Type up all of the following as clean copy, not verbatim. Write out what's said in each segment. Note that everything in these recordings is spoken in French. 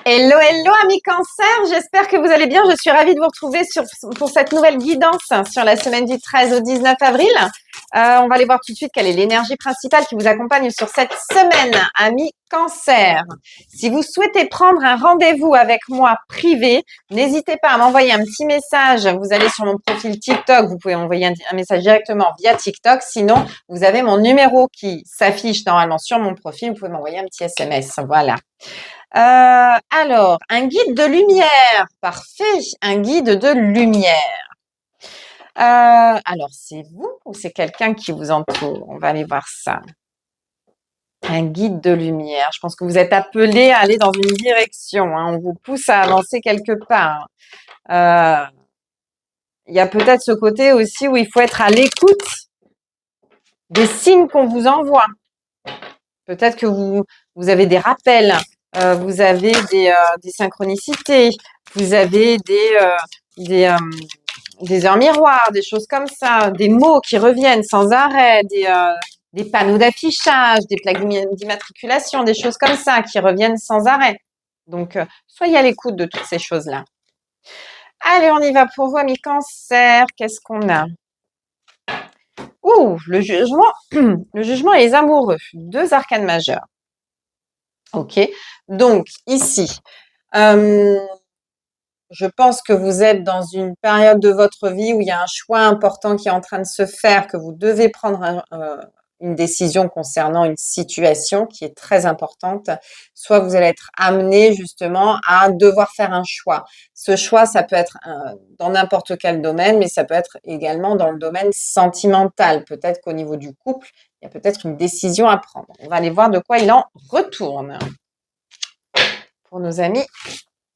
Hello, hello, amis cancer, j'espère que vous allez bien. Je suis ravie de vous retrouver pour cette nouvelle guidance sur la semaine du 13 au 19 avril. On va aller voir tout de suite quelle est l'énergie principale qui vous accompagne sur cette semaine, amis cancer. Si vous souhaitez prendre un rendez-vous avec moi privé, n'hésitez pas à m'envoyer un petit message. Vous allez sur mon profil TikTok, vous pouvez m'envoyer un message directement via TikTok. Sinon, vous avez mon numéro qui s'affiche normalement sur mon profil. Vous pouvez m'envoyer un petit SMS. Voilà. Alors, un guide de lumière. Parfait, un guide de lumière. Alors, c'est vous ou c'est quelqu'un qui vous entoure? On va aller voir ça. Un guide de lumière. Je pense que vous êtes appelé à aller dans une direction, hein. On vous pousse à avancer quelque part. Il y a peut-être ce côté aussi où il faut être à l'écoute des signes qu'on vous envoie. Peut-être que vous avez des rappels. Vous avez des synchronicités, vous avez des heures miroirs, des choses comme ça, des mots qui reviennent sans arrêt, des panneaux d'affichage, des plaques d'immatriculation, des choses comme ça qui reviennent sans arrêt. Donc, soyez à l'écoute de toutes ces choses-là. Allez, on y va pour vous, amis cancer. Qu'est-ce qu'on a? Ouh, le jugement, le jugement et les amoureux. 2 arcanes majeures. Ok, donc ici, je pense que vous êtes dans une période de votre vie où il y a un choix important qui est en train de se faire, que vous devez prendre une décision concernant une situation qui est très importante. Soit vous allez être amené justement à devoir faire un choix. Ce choix, ça peut être dans n'importe quel domaine, mais ça peut être également dans le domaine sentimental. Peut-être qu'au niveau du couple, il y a peut-être une décision à prendre. On va aller voir de quoi il en retourne pour nos amis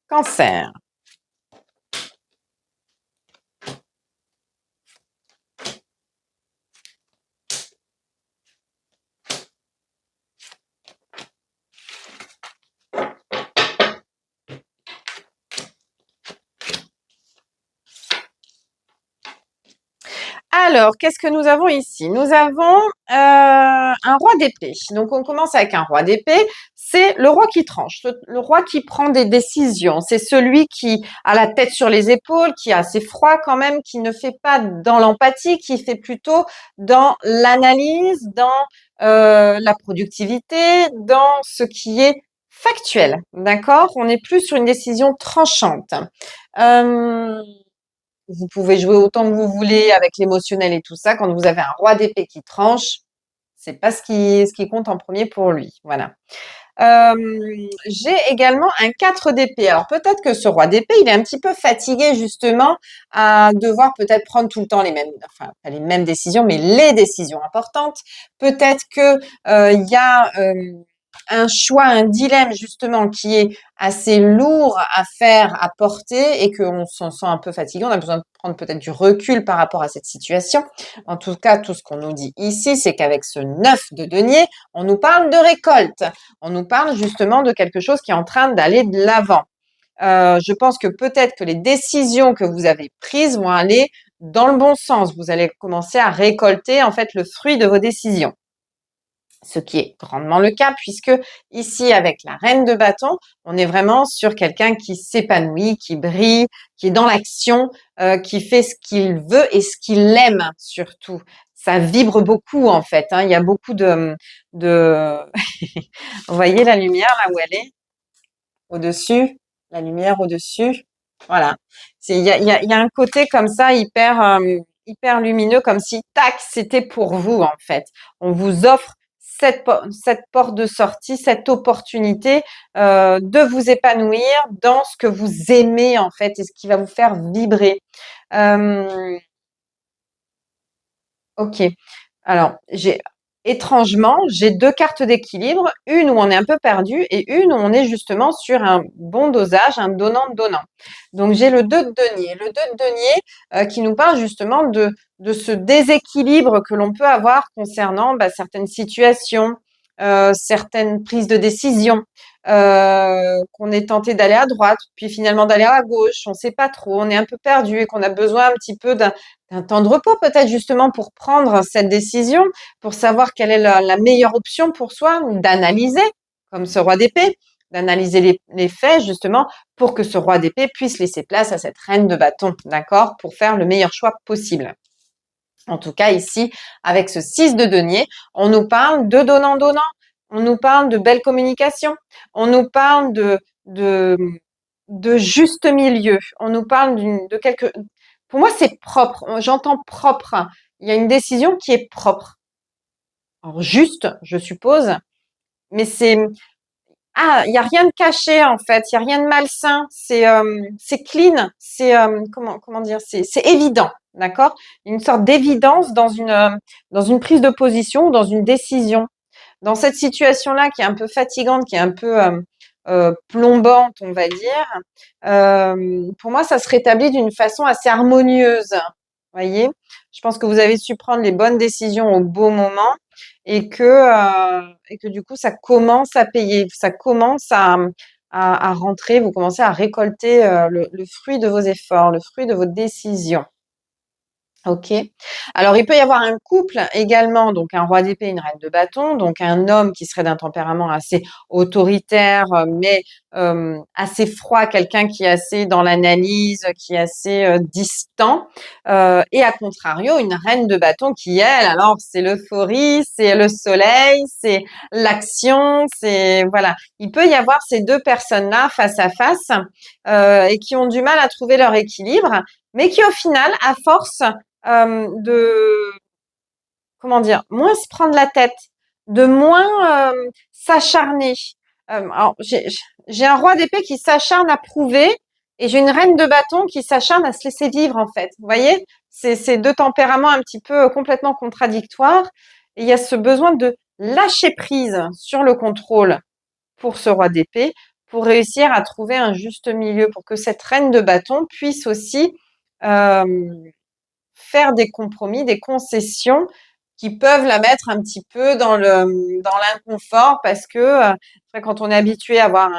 cancer. Alors, qu'est-ce que nous avons ici? Nous avons un roi d'épée. Donc, on commence avec un roi d'épée. C'est le roi qui tranche, le roi qui prend des décisions. C'est celui qui a la tête sur les épaules, qui est assez froid quand même, qui ne fait pas dans l'empathie, qui fait plutôt dans l'analyse, dans la productivité, dans ce qui est factuel. D'accord? On n'est plus sur une décision tranchante. Vous pouvez jouer autant que vous voulez avec l'émotionnel et tout ça. Quand vous avez un roi d'épée qui tranche, c'est pas ce qui compte en premier pour lui. Voilà. J'ai également un 4 d'épée. Alors peut-être que ce roi d'épée, il est un petit peu fatigué justement à devoir peut-être prendre tout le temps les mêmes, enfin pas les mêmes décisions, mais les décisions importantes. Peut-être que il y a un choix, un dilemme justement qui est assez lourd à faire, à porter et qu'on s'en sent un peu fatigué. On a besoin de prendre peut-être du recul par rapport à cette situation. En tout cas, tout ce qu'on nous dit ici, c'est qu'avec ce 9 de denier, on nous parle de récolte. On nous parle justement de quelque chose qui est en train d'aller de l'avant. Je pense que peut-être que les décisions que vous avez prises vont aller dans le bon sens. Vous allez commencer à récolter en fait le fruit de vos décisions. Ce qui est grandement le cas puisque ici, avec la reine de bâton, on est vraiment sur quelqu'un qui s'épanouit, qui brille, qui est dans l'action, qui fait ce qu'il veut et ce qu'il aime surtout. Ça vibre beaucoup en fait, hein. Il y a beaucoup de... Vous voyez la lumière là où elle est? Au-dessus, la lumière au-dessus. Voilà. Il y a un côté comme ça hyper lumineux, comme si, tac, c'était pour vous en fait. On vous offre cette porte de sortie, cette opportunité de vous épanouir dans ce que vous aimez en fait et ce qui va vous faire vibrer. Ok. Alors, étrangement, j'ai 2 cartes d'équilibre, une où on est un peu perdu et une où on est justement sur un bon dosage, un donnant-donnant. Donc, j'ai le 2 de denier. Le 2 de denier qui nous parle justement de ce déséquilibre que l'on peut avoir concernant certaines situations, certaines prises de décision, qu'on est tenté d'aller à droite, puis finalement d'aller à gauche, on ne sait pas trop, on est un peu perdu et qu'on a besoin un petit peu d'un temps de repos peut-être justement pour prendre cette décision, pour savoir quelle est la meilleure option pour soi, d'analyser, comme ce roi d'épée, d'analyser les faits, justement, pour que ce roi d'épée puisse laisser place à cette reine de bâton, d'accord, pour faire le meilleur choix possible. En tout cas, ici, avec ce 6 de denier, on nous parle de donnant-donnant, on nous parle de belle communication, on nous parle de juste milieu, on nous parle de quelque… Pour moi, c'est propre, j'entends propre. Il y a une décision qui est propre. Alors, juste, je suppose, mais il y a rien de caché en fait, il y a rien de malsain, c'est clean, comment dire, c'est évident, d'accord? Une sorte d'évidence dans une prise de position, dans une décision. Dans cette situation-là qui est un peu fatigante, qui est un peu plombante, on va dire, pour moi, ça se rétablit d'une façon assez harmonieuse. Voyez? Je pense que vous avez su prendre les bonnes décisions au bon moment et que du coup, ça commence à payer, ça commence à rentrer, vous commencez à récolter le fruit de vos efforts, le fruit de vos décisions. Ok. Alors, il peut y avoir un couple également, donc un roi d'épée, une reine de bâton, donc un homme qui serait d'un tempérament assez autoritaire, mais assez froid, quelqu'un qui est assez dans l'analyse, qui est assez distant, et à contrario, une reine de bâton qui, elle, alors c'est l'euphorie, c'est le soleil, c'est l'action, c'est voilà. Il peut y avoir ces deux personnes-là face à face et qui ont du mal à trouver leur équilibre, mais qui au final, à force de, comment dire, moins se prendre la tête, de moins s'acharner. Alors, j'ai un roi d'épée qui s'acharne à prouver et j'ai une reine de bâton qui s'acharne à se laisser vivre, en fait. Vous voyez, c'est deux tempéraments un petit peu complètement contradictoires. Et il y a ce besoin de lâcher prise sur le contrôle pour ce roi d'épée, pour réussir à trouver un juste milieu, pour que cette reine de bâton puisse aussi euh, faire des compromis, des concessions qui peuvent la mettre un petit peu dans l'inconfort parce que quand on est habitué à avoir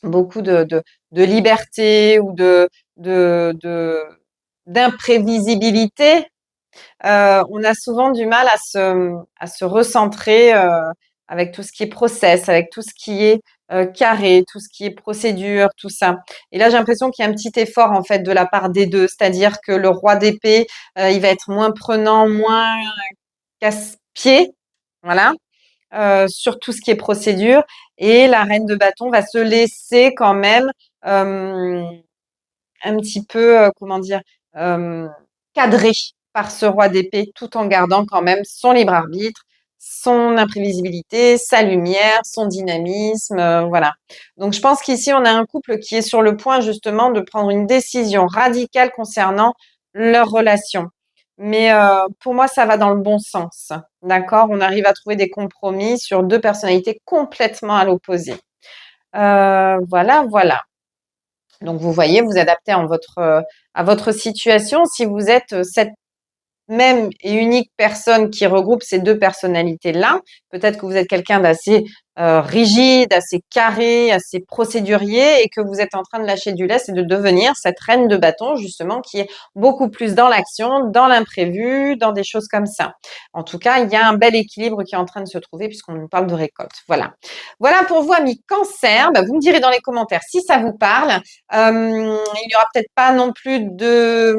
beaucoup de liberté ou d'imprévisibilité, on a souvent du mal à se recentrer avec tout ce qui est process, avec tout ce qui est carré, tout ce qui est procédure, tout ça. Et là, j'ai l'impression qu'il y a un petit effort en fait de la part des deux, c'est-à-dire que le roi d'épée, il va être moins prenant, moins casse-pied, voilà, sur tout ce qui est procédure, et la reine de bâton va se laisser quand même un petit peu, comment dire, cadré par ce roi d'épée, tout en gardant quand même son libre arbitre, son imprévisibilité, sa lumière, son dynamisme, voilà. Donc je pense qu'ici, on a un couple qui est sur le point justement de prendre une décision radicale concernant leur relation. Mais pour moi, ça va dans le bon sens, d'accord? On arrive à trouver des compromis sur deux personnalités complètement à l'opposé. Voilà, voilà. Donc, vous voyez, vous adaptez à votre situation. Si vous êtes cette même et unique personne qui regroupe ces deux personnalités-là, peut-être que vous êtes quelqu'un d'assez rigide, assez carré, assez procédurier et que vous êtes en train de lâcher du lest et de devenir cette reine de bâton, justement, qui est beaucoup plus dans l'action, dans l'imprévu, dans des choses comme ça. En tout cas, il y a un bel équilibre qui est en train de se trouver puisqu'on nous parle de récolte. Voilà. Voilà pour vous, amis Cancer. Vous me direz dans les commentaires si ça vous parle. Il n'y aura peut-être pas non plus de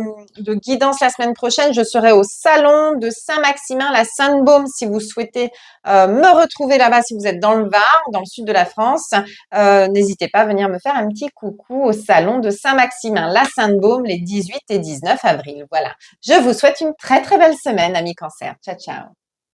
guidance la semaine prochaine. Je serai au salon de Saint-Maximin, la Sainte-Baume, si vous souhaitez me retrouver là-bas, si vous êtes dans le Var, dans le sud de la France. N'hésitez pas à venir me faire un petit coucou au salon de Saint-Maximin, la Sainte-Baume, les 18 et 19 avril. Voilà. Je vous souhaite une très, très belle semaine, amis Cancer. Ciao, ciao.